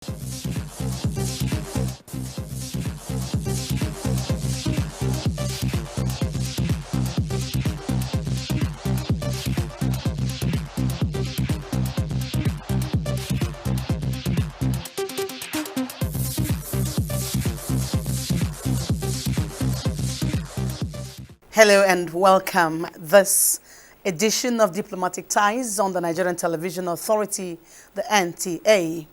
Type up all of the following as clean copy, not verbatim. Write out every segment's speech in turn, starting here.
Hello and welcome. This edition of Diplomatic Ties on the Nigerian Television Authority, the NTA.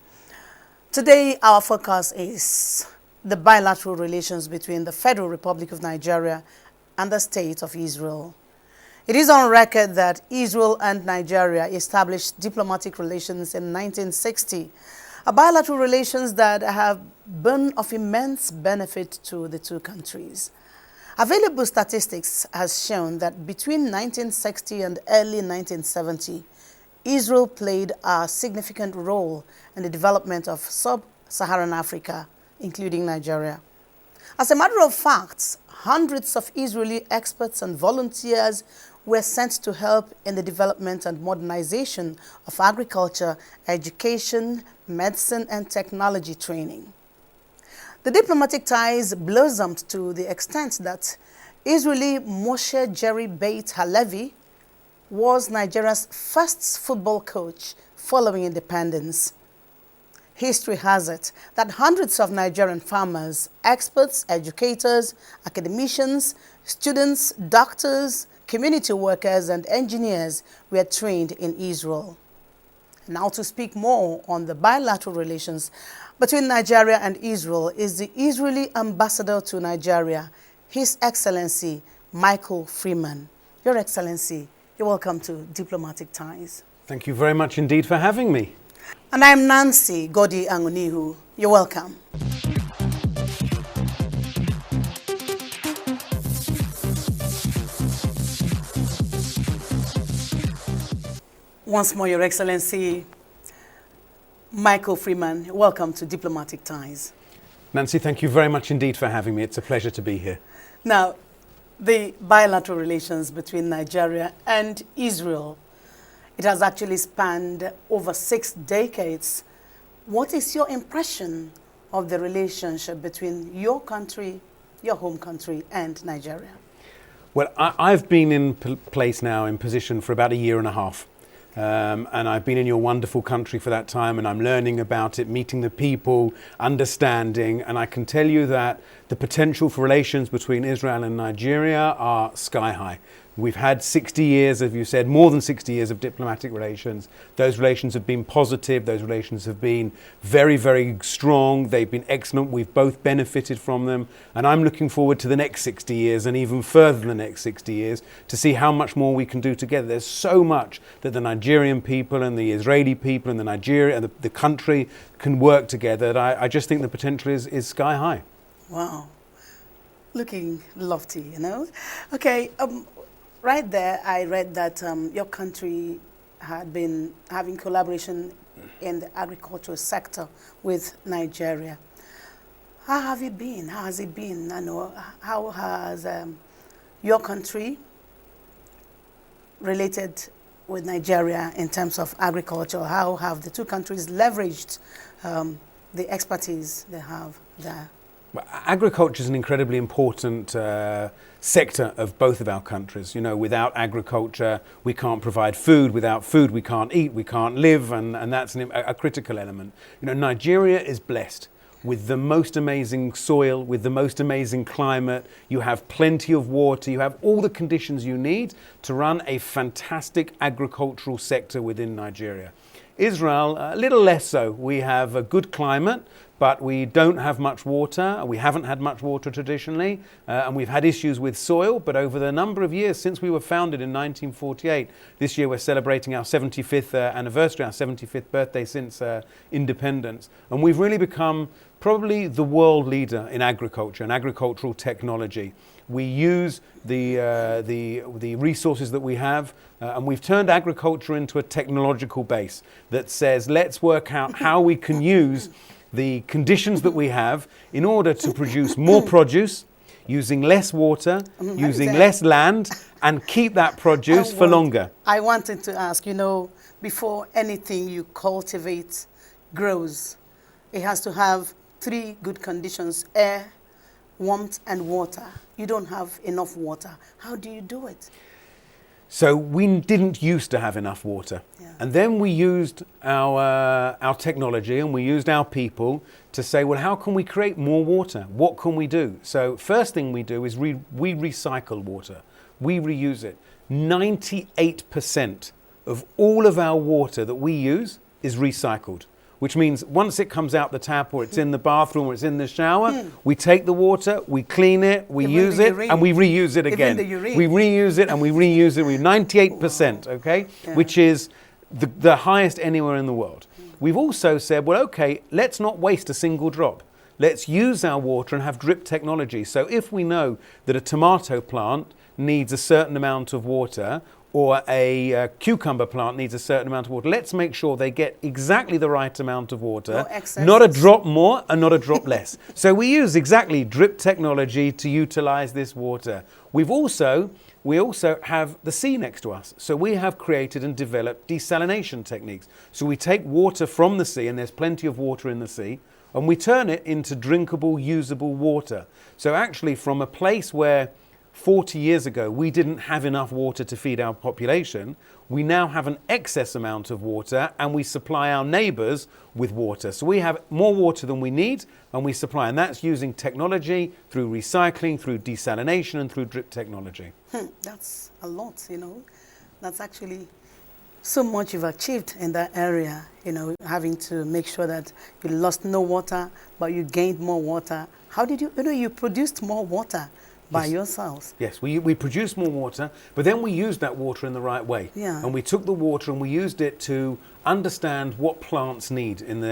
Today, our focus is the bilateral relations between the Federal Republic of Nigeria and the State of Israel. It is on record that Israel and Nigeria established diplomatic relations in 1960, a bilateral relations that have been of immense benefit to the two countries. Available statistics has shown that between 1960 and early 1970, Israel played a significant role in the development of sub-Saharan Africa, including Nigeria. As a matter of fact, hundreds of Israeli experts and volunteers were sent to help in the development and modernization of agriculture, education, medicine, and technology training. The diplomatic ties blossomed to the extent that Israeli Moshe Jerry Beit Halevi was Nigeria's first football coach following independence. History has it that hundreds of Nigerian farmers, experts, educators, academicians, students, doctors, community workers, and engineers were trained in Israel. Now, to speak more on the bilateral relations between Nigeria and Israel is the Israeli ambassador to Nigeria, His Excellency Michael Freeman. Your Excellency, you're welcome to Diplomatic Ties. Thank you very much indeed for having me. And I'm Nancy Godi Angunihu. You're welcome. Once more, Your Excellency, Michael Freeman, welcome to Diplomatic Ties. Nancy, thank you very much indeed for having me. It's a pleasure to be here. Now, the bilateral relations between Nigeria and Israel, it has actually spanned over 6 decades. What is your impression of the relationship between your country, your home country, and Nigeria? Well, I've been in place now, in position for about a year and a half. And I've been in your wonderful country for that time, and I'm learning about it, meeting the people, understanding, and I can tell you that the potential for relations between Israel and Nigeria are sky high. We've had 60 years, as you said, more than 60 years of diplomatic relations. Those relations have been positive. Those relations have been very, very strong. They've been excellent. We've both benefited from them. And I'm looking forward to the next 60 years and even further than the next 60 years to see how much more we can do together. There's so much that the Nigerian people and the Israeli people and the country can work together. That I just think the potential is sky high. Wow. Looking lofty, you know? Okay. Right there, I read that your country had been having collaboration in the agricultural sector with Nigeria. How have you been? How has it been? How has your country related with Nigeria in terms of agriculture? How have the two countries leveraged the expertise they have there? Well, agriculture is an incredibly important sector of both of our countries. You know, without agriculture, we can't provide food. Without food, we can't eat, we can't live, and that's a critical element. You know, Nigeria is blessed with the most amazing soil, with the most amazing climate. You have plenty of water. You have all the conditions you need to run a fantastic agricultural sector within Nigeria. Israel, a little less so. We have a good climate, but we don't have much water. We haven't had much water traditionally, and we've had issues with soil. But over the number of years since we were founded in 1948, this year we're celebrating our 75th anniversary, our 75th birthday since independence. And we've really become probably the world leader in agriculture and agricultural technology. We use the resources that we have, and we've turned agriculture into a technological base that says, let's work out how we can use the conditions that we have in order to produce more produce, using less water, using less land, and keep that produce for longer. I wanted to ask, before anything you cultivate grows, it has to have three good conditions: air, warmth, and water. You don't have enough water. How do you do it? So we didn't used to have enough water. Yeah. And then we used our technology and we used our people to say, well, how can we create more water? What can we do? So first thing we do is we recycle water. We reuse it. 98% of all of our water that we use is recycled, which means once it comes out the tap or it's in the bathroom or it's in the shower, we take the water, we clean it, we use it, and we reuse it again. We reuse it and we reuse it. 98%, okay, Yeah. which is the highest anywhere in the world. We've also said, well, okay, let's not waste a single drop. Let's use our water and have drip technology. So if we know that a tomato plant needs a certain amount of water, or a cucumber plant needs a certain amount of water, let's make sure they get exactly the right amount of water, No excesses. not a drop more and not a drop less. So we use exactly drip technology to utilize this water. We also have the sea next to us. So we have created and developed desalination techniques. So we take water from the sea, and there's plenty of water in the sea, and we turn it into drinkable, usable water. So actually from a place where 40 years ago, we didn't have enough water to feed our population. We now have an excess amount of water, and we supply our neighbours with water. So we have more water than we need, and we supply. And that's using technology, through recycling, through desalination, and through drip technology. That's a lot, you know. That's actually so much you've achieved in that area, you know, having to make sure that you lost no water, but you gained more water. How did you produced more water by yourselves? Yes, we produced more water, but then we used that water in the right way. Yeah. And we took the water and we used it to understand what plants need in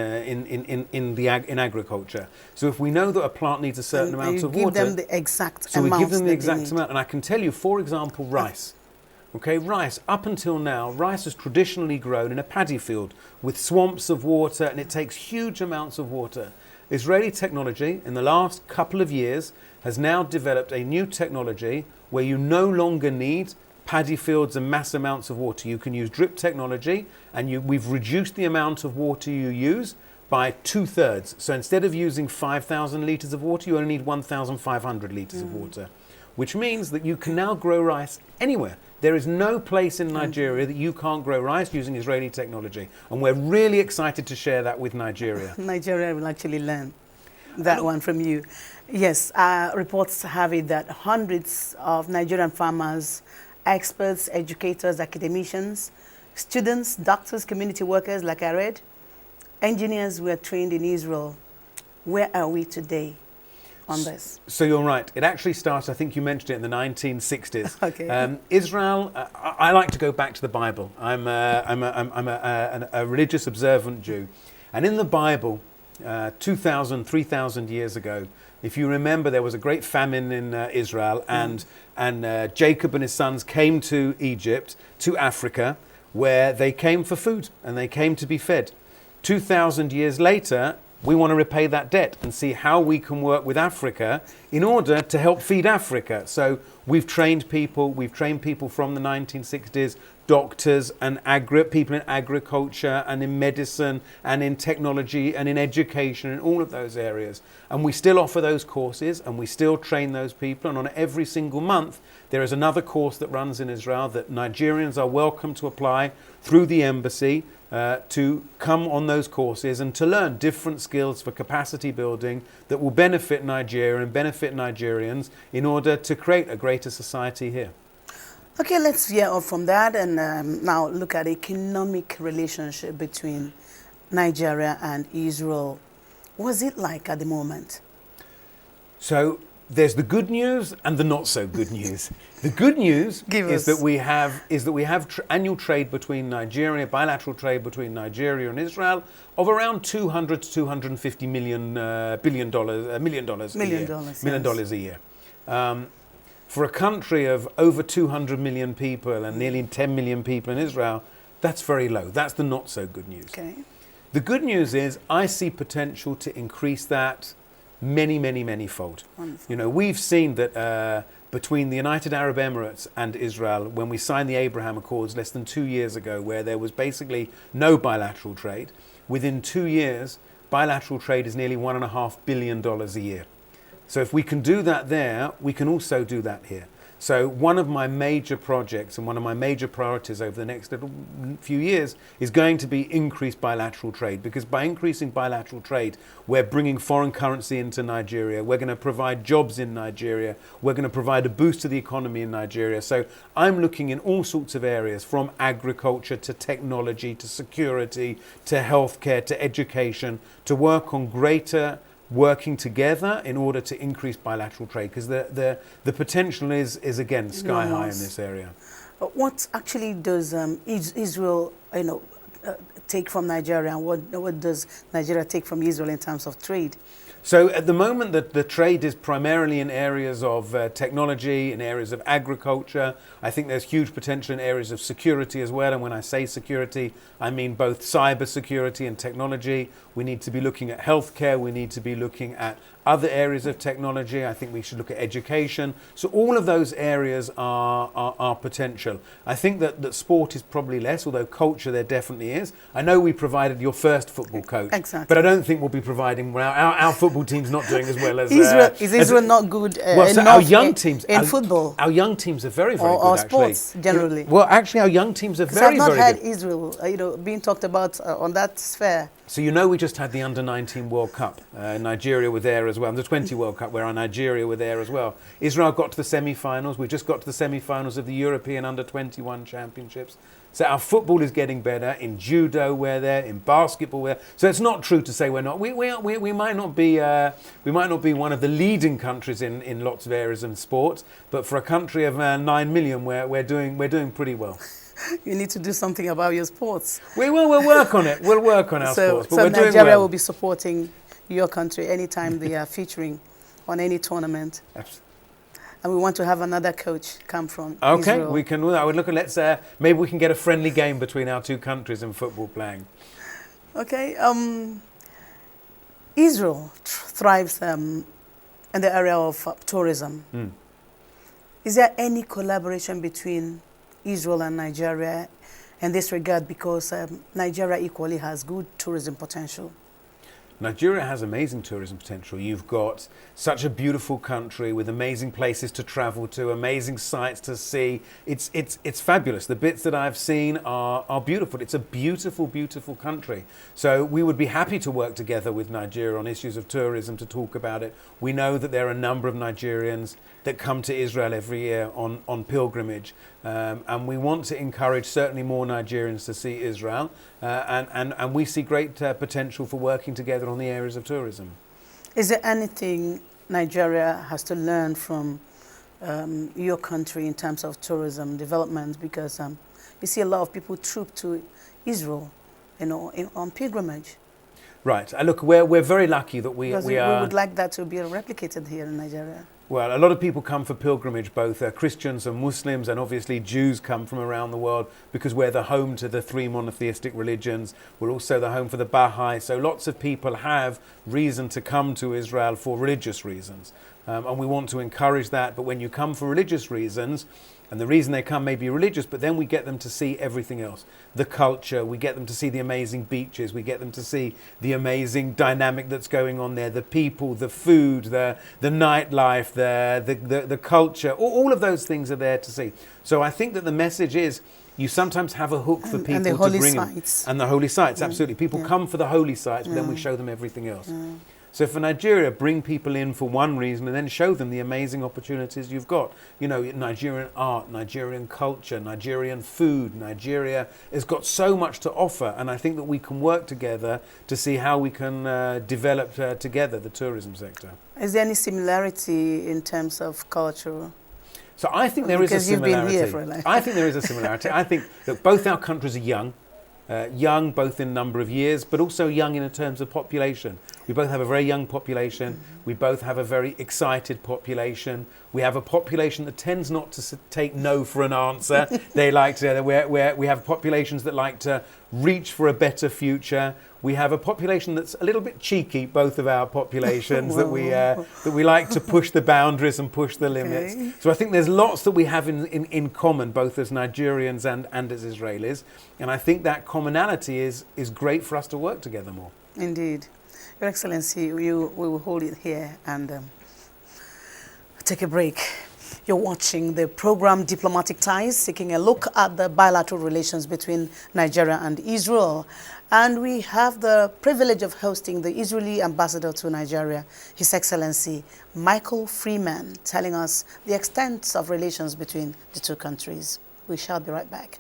agriculture. So if we know that a plant needs a certain amount of water, give them the exact so amount. we give them the that exact they need. amount. And I can tell you, for example, rice. Okay, rice, up until now, rice has traditionally grown in a paddy field with swamps of water, and it takes huge amounts of water. Israeli technology in the last couple of years has now developed a new technology where you no longer need paddy fields and mass amounts of water. You can use drip technology, and we've reduced the amount of water you use by 2/3. So instead of using 5,000 litres of water, you only need 1,500 litres of water, which means that you can now grow rice anywhere. There is no place in Nigeria that you can't grow rice using Israeli technology. And we're really excited to share that with Nigeria. Nigeria will actually learn that one from you. Yes, reports have it that hundreds of Nigerian farmers, experts, educators, academicians, students, doctors, community workers, like I read, engineers were trained in Israel. Where are we today on this? So you're right. It actually started, I think you mentioned it, in the 1960s. Okay. Israel, I like to go back to the Bible. I'm a religious observant Jew. And in the Bible, 2,000, 3,000 years ago, if you remember, there was a great famine in Israel, and Jacob and his sons came to Egypt, to Africa, where they came for food and they came to be fed. 2,000 years later, we want to repay that debt and see how we can work with Africa in order to help feed Africa. So we've trained people from the 1960s, doctors and people in agriculture and in medicine and in technology and in education and all of those areas. And we still offer those courses and we still train those people. And on every single month, there is another course that runs in Israel that Nigerians are welcome to apply through the embassy to come on those courses and to learn different skills for capacity building that will benefit Nigeria and benefit Nigerians in order to create a greater society here. Okay, let's veer off from that and now look at economic relationship between Nigeria and Israel. What's it like at the moment? So there's the good news and the not so good news. The good news is that we have annual trade between Nigeria, bilateral trade between Nigeria and Israel of around $200 to $250 million a year. For a country of over 200 million people and nearly 10 million people in Israel, that's very low. That's the not so good news. Okay. The good news is I see potential to increase that many fold. Wonderful. You know, we've seen that between the United Arab Emirates and Israel, when we signed the Abraham Accords less than 2 years ago, where there was basically no bilateral trade, within 2 years bilateral trade is nearly $1.5 billion a year. So if we can do that there, we can also do that here. So one of my major projects and one of my major priorities over the next few years is going to be increased bilateral trade, because by increasing bilateral trade, we're bringing foreign currency into Nigeria. We're going to provide jobs in Nigeria. We're going to provide a boost to the economy in Nigeria. So I'm looking in all sorts of areas, from agriculture to technology to security to healthcare to education, to work on greater working together in order to increase bilateral trade, because the potential is again sky high in this area. What actually does Israel take from Nigeria, and what does Nigeria take from Israel in terms of trade? So at the moment, the trade is primarily in areas of technology, in areas of agriculture. I think there's huge potential in areas of security as well. And when I say security, I mean both cyber security and technology. We need to be looking at healthcare. We need to be looking at other areas of technology. I think we should look at education. So all of those areas are potential. I think that sport is probably less, although culture there definitely is. I know we provided your first football coach, exactly, but I don't think we'll be providing, well, our football team's not doing as well as Israel. Is Israel not good well, so enough our young teams, in football? Our young teams are very, very good, or actually. Sports generally. Well, actually, our young teams are very, very good. I've not heard Israel, being talked about on that sphere. So we just had the Under-19 World Cup. Nigeria were there as well. And the 20 World Cup, where our Nigeria were there as well. Israel got to the semi-finals. We just got to the semi-finals of the European Under-21 Championships. So our football is getting better. In judo, we're there. In basketball, we're there. So it's not true to say we're not. We might not be one of the leading countries in lots of areas in sport, but for a country of 9 million, we're doing pretty well. You need to do something about your sports. We'll work on it. We'll work on our sports. But so we're Nigeria doing well. will be supporting your country anytime they are featuring on any tournament. Absolutely. And we want to have another coach come from Okay, Israel. we can. I would look at. Maybe we can get a friendly game between our two countries in football playing. Okay. Israel thrives in the area of tourism. Mm. Is there any collaboration between Israel and Nigeria in this regard, because Nigeria equally has good tourism potential? Nigeria has amazing tourism potential. You've got such a beautiful country with amazing places to travel to, amazing sights to see. It's fabulous. The bits that I've seen are beautiful. It's a beautiful, beautiful country. So we would be happy to work together with Nigeria on issues of tourism to talk about it. We know that there are a number of Nigerians that come to Israel every year on pilgrimage. And we want to encourage certainly more Nigerians to see Israel. And we see great potential for working together on the areas of tourism. Is there anything Nigeria has to learn from your country in terms of tourism development? Because you see a lot of people troop to Israel, on pilgrimage. Right. Look, we're very lucky that we would like that to be replicated here in Nigeria. Well, a lot of people come for pilgrimage, both Christians and Muslims, and obviously Jews come from around the world because we're the home to the 3 monotheistic religions. We're also the home for the Baha'i. So lots of people have reason to come to Israel for religious reasons. And we want to encourage that. But when you come for religious reasons, and the reason they come may be religious, but then we get them to see everything else. The culture, we get them to see the amazing beaches, we get them to see the amazing dynamic that's going on there, the people, the food, the nightlife, the culture, all of those things are there to see. So I think that the message is, you sometimes have a hook for people to bring them. And the holy sites, absolutely. People come for the holy sites, but then we show them everything else. So for Nigeria, bring people in for one reason and then show them the amazing opportunities you've got. Nigerian art, Nigerian culture, Nigerian food. Nigeria has got so much to offer, and I think that we can work together to see how we can develop together the tourism sector. Is there any similarity in terms of culture? So I think there is a similarity. Because you've been here for a I think there is a similarity. I think that both our countries are young. Young both in number of years, but also young in terms of population. We both have a very young population. Mm-hmm. We both have a very excited population. We have a population that tends not to take no for an answer. They like to. We have populations that like to reach for a better future. We have a population that's a little bit cheeky. Both of our populations that we like to push the boundaries and push the limits. Okay. So I think there's lots that we have in common, both as Nigerians and as Israelis. And I think that commonality is great for us to work together more. Indeed. Your Excellency, we will hold it here and take a break. You're watching the program Diplomatic Ties, taking a look at the bilateral relations between Nigeria and Israel. And we have the privilege of hosting the Israeli ambassador to Nigeria, His Excellency Michael Freeman, telling us the extent of relations between the two countries. We shall be right back.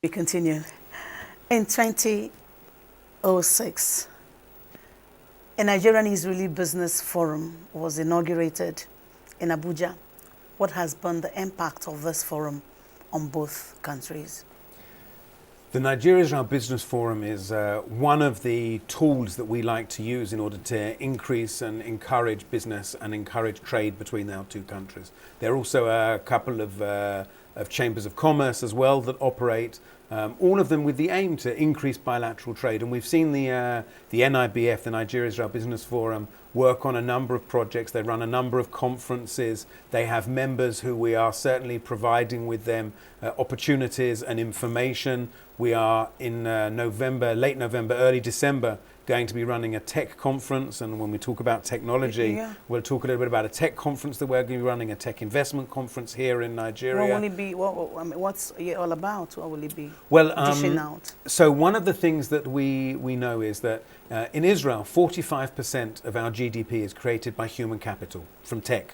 We continue. In 2006, a Nigerian-Israeli business forum was inaugurated in Abuja. What has been the impact of this forum on both countries? The Nigeria-Israel Business Forum is one of the tools that we like to use in order to increase and encourage business and encourage trade between our two countries. There are also a couple of chambers of commerce as well that operate, all of them with the aim to increase bilateral trade. And we've seen the NIBF, the Nigeria-Israel Business Forum, work on a number of projects. They run a number of conferences. They have members who we are certainly providing with them opportunities and information. We are in November, late November, early December, going to be running a tech conference, and when we talk about technology, we'll talk a little bit about a tech conference that we're going to be running, a tech investment conference here in Nigeria. What will it be? What's it all about? What will it be? Well, dishing out? So one of the things that we know is that in Israel, 45% of our GDP is created by human capital from tech.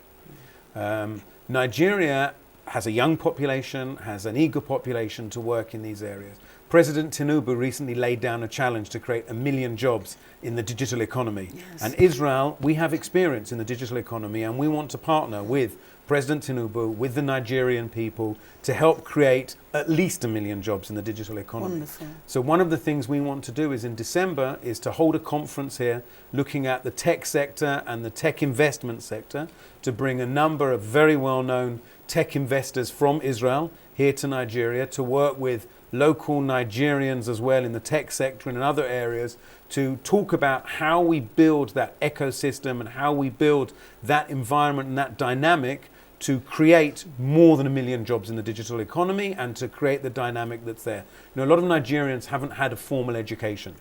Nigeria has a young population, has an eager population to work in these areas. President Tinubu recently laid down a challenge to create 1 million jobs in the digital economy. Yes. And Israel, we have experience in the digital economy, and we want to partner with President Tinubu, with the Nigerian people, to help create at least 1 million jobs in the digital economy. Wonderful. So one of the things we want to do is in December is to hold a conference here looking at the tech sector and the tech investment sector, to bring a number of very well-known tech investors from Israel here to Nigeria to work with local Nigerians as well in the tech sector and in other areas, to talk about how we build that ecosystem and how we build that environment and that dynamic to create more than 1 million jobs in the digital economy and to create the dynamic that's there. You know, a lot of Nigerians haven't had a formal education,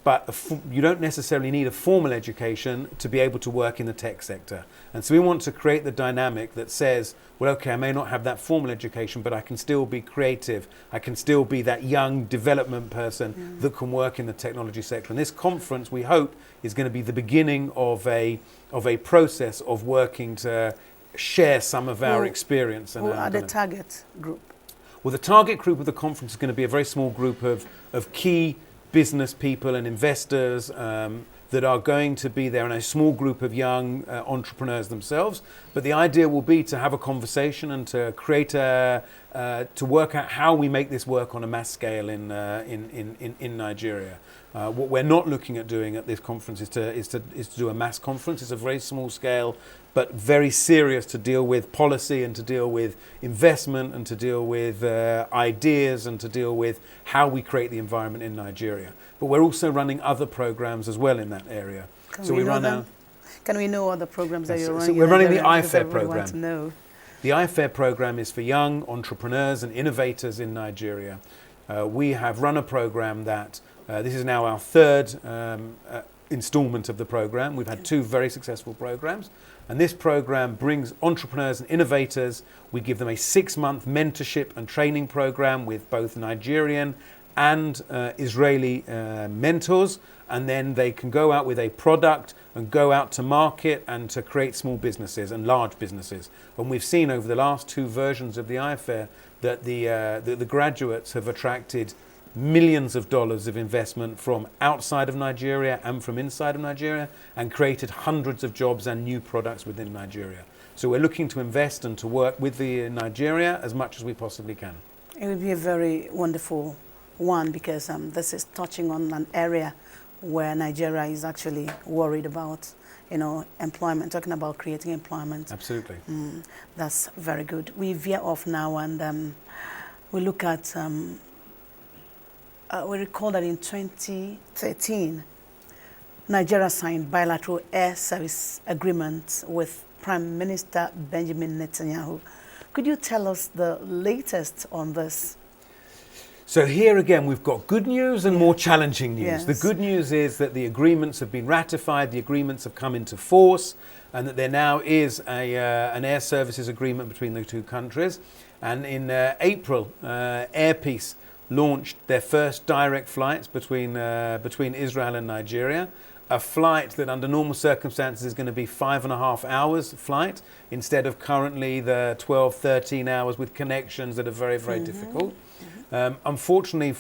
but you don't necessarily need a formal education to be able to work in the tech sector. And so we want to create the dynamic that says, well, okay, I may not have that formal education, but I can still be creative. I can still be that young development person that can work in the technology sector. And this conference, we hope, is going to be the beginning of a process of working to share some of our experience. Who are the target group? Well, the target group of the conference is going to be a very small group of key business people and investors that are going to be there, and a small group of young entrepreneurs themselves. But the idea will be to have a conversation and to create to work out how we make this work on a mass scale in Nigeria. What we're not looking at doing at this conference is to do a mass conference. It's a very small scale, but very serious, to deal with policy and to deal with investment and to deal with ideas and to deal with how we create the environment in Nigeria. But we're also running other programs as well in that area. Can we know other programs that you're running? So we're running the iFair program. Want to know. The iFair program is for young entrepreneurs and innovators in Nigeria. We have run a program that this is now our third installment of the program. We've had 2 very successful programs, and this program brings entrepreneurs and innovators. We give them a 6-month mentorship and training program with both Nigerian and Israeli mentors, and then they can go out with a product and go out to market and to create small businesses and large businesses. And we've seen over the last 2 versions of the iFair that the graduates have attracted millions of dollars of investment from outside of Nigeria and from inside of Nigeria, and created hundreds of jobs and new products within Nigeria. So we're looking to invest and to work with Nigeria as much as we possibly can. It would be a very wonderful one, because this is touching on an area where Nigeria is actually worried about, employment, talking about creating employment. Absolutely. That's very good. We veer off now and we look at, we recall that in 2013, Nigeria signed bilateral air service agreements with Prime Minister Benjamin Netanyahu Could you tell us the latest on this? So here again, we've got good news and more challenging news. Yes. The good news is that the agreements have been ratified, the agreements have come into force, and that there now is an air services agreement between the two countries. And in April, Air Peace launched their first direct flights between Israel and Nigeria. A flight that under normal circumstances is going to be 5.5 hours flight instead of currently the 12, 13 hours with connections that are very, very difficult. Unfortunately,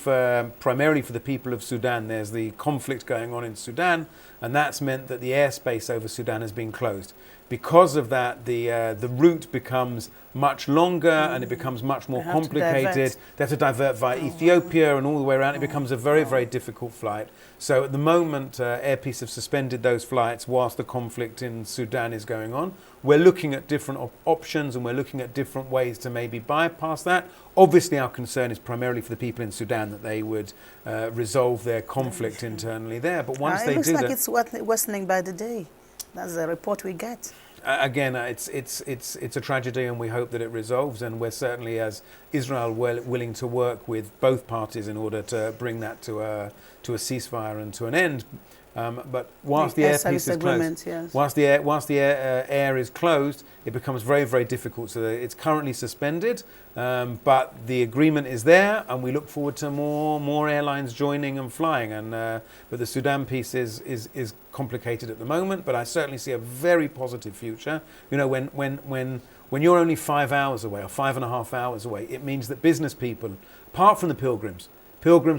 primarily for the people of Sudan, there's the conflict going on in Sudan, and that's meant that the airspace over Sudan has been closed. Because of that, the route becomes much longer and it becomes much more complicated. They have to divert via Ethiopia and all the way around. It becomes a very, very difficult flight. So at the moment, Air Peace have suspended those flights whilst the conflict in Sudan is going on. We're looking at different options and we're looking at different ways to maybe bypass that. Obviously, our concern is primarily for the people in Sudan, that they would resolve their conflict internally there. But once they do that... It looks like it's worsening by the day. That's the report we get. Again, it's a tragedy, and we hope that it resolves. And we're certainly, as Israel, willing to work with both parties in order to bring that to a ceasefire and to an end. But whilst the air piece is closed, yes. whilst the air is closed, it becomes very, very difficult. So it's currently suspended, but the agreement is there, and we look forward to more airlines joining and flying. And but the Sudan piece is complicated at the moment. But I certainly see a very positive future. You know, when you're only 5 hours away or 5.5 hours away, it means that business people, apart from the Pilgrims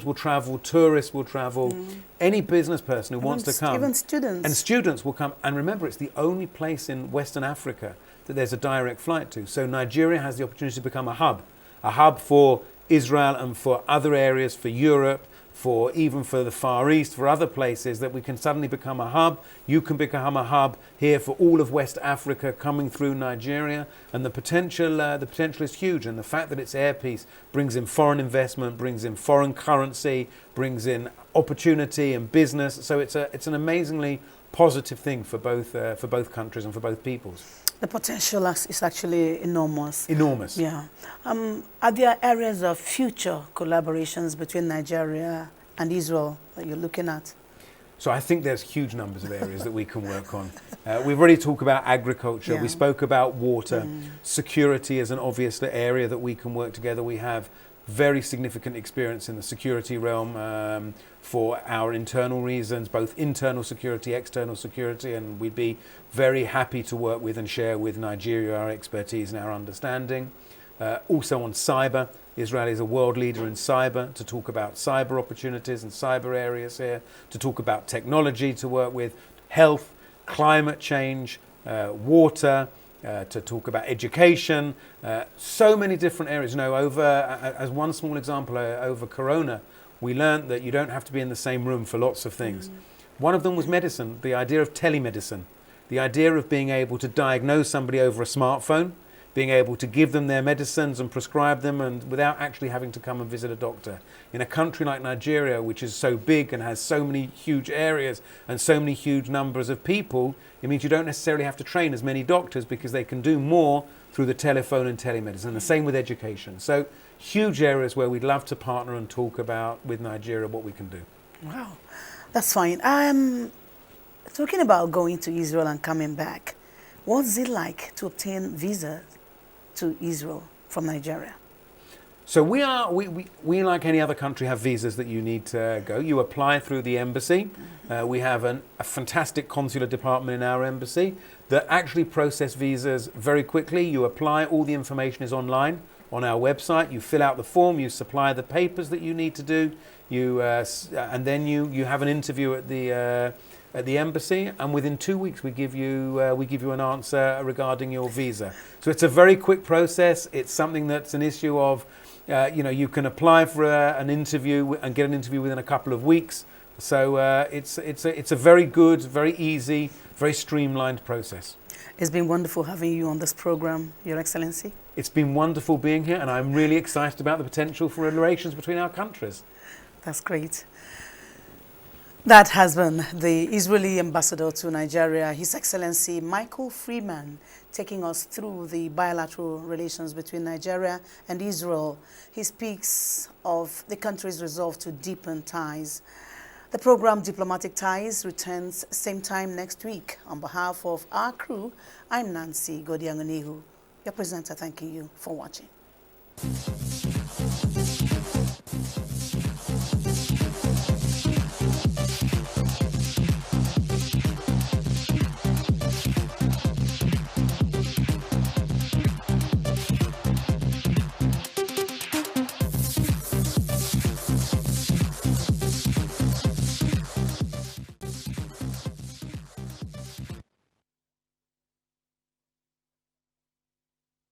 will travel, tourists will travel, any business person who wants to come. Even students. And students will come. And remember, it's the only place in Western Africa that there's a direct flight to. So Nigeria has the opportunity to become a hub for Israel and for other areas, for Europe, even for the Far East, for other places, that we can suddenly become a hub. You can become a hub here for all of West Africa coming through Nigeria, and the potential is huge. And the fact that it's Air Peace brings in foreign investment, brings in foreign currency, brings in opportunity and business. So it's an amazingly positive thing for both countries and for both peoples. The potential is actually enormous. Enormous. Yeah. Are there areas of future collaborations between Nigeria and Israel that you're looking at? So I think there's huge numbers of areas that we can work on. We've already talked about agriculture. Yeah. We spoke about water. Security is an obvious area that we can work together. We have very significant experience in the security realm for our internal reasons, both internal security, external security, and we'd be very happy to work with and share with Nigeria our expertise and our understanding. Also on cyber, Israel is a world leader in cyber, to talk about cyber opportunities and cyber areas here, to talk about technology, to work with health, climate change, water, to talk about education, so many different areas. You know, as one small example, over Corona, we learned that you don't have to be in the same room for lots of things. One of them was medicine, the idea of telemedicine, the idea of being able to diagnose somebody over a smartphone, being able to give them their medicines and prescribe them, and without actually having to come and visit a doctor. In a country like Nigeria, which is so big and has so many huge areas and so many huge numbers of people, it means you don't necessarily have to train as many doctors, because they can do more through the telephone and telemedicine. And the same with education. So huge areas where we'd love to partner and talk about with Nigeria what we can do. Wow, that's fine. Talking about going to Israel and coming back, what's it like to obtain visa to Israel from Nigeria? So we like any other country have visas that you need to go. You apply through the embassy. We have a fantastic consular department in our embassy that actually process visas very quickly. You apply, all the information is online on our website. You fill out the form, you supply the papers that you need to do, and then you have an interview at the embassy, and within 2 weeks we give you an answer regarding your visa. So it's a very quick process. It's something that's an issue of, you can apply for an interview and get an interview within a couple of weeks. So it's a very good, very easy, very streamlined process. It's been wonderful having you on this program, Your Excellency. It's been wonderful being here, and I'm really excited about the potential for relations between our countries. That's great. That has been the Israeli ambassador to Nigeria, His Excellency Michael Freeman, taking us through the bilateral relations between Nigeria and Israel. He speaks of the country's resolve to deepen ties. The program Diplomatic Ties returns same time next week. On behalf of our crew, I'm Nancy Godianganihu, your presenter, thanking you for watching.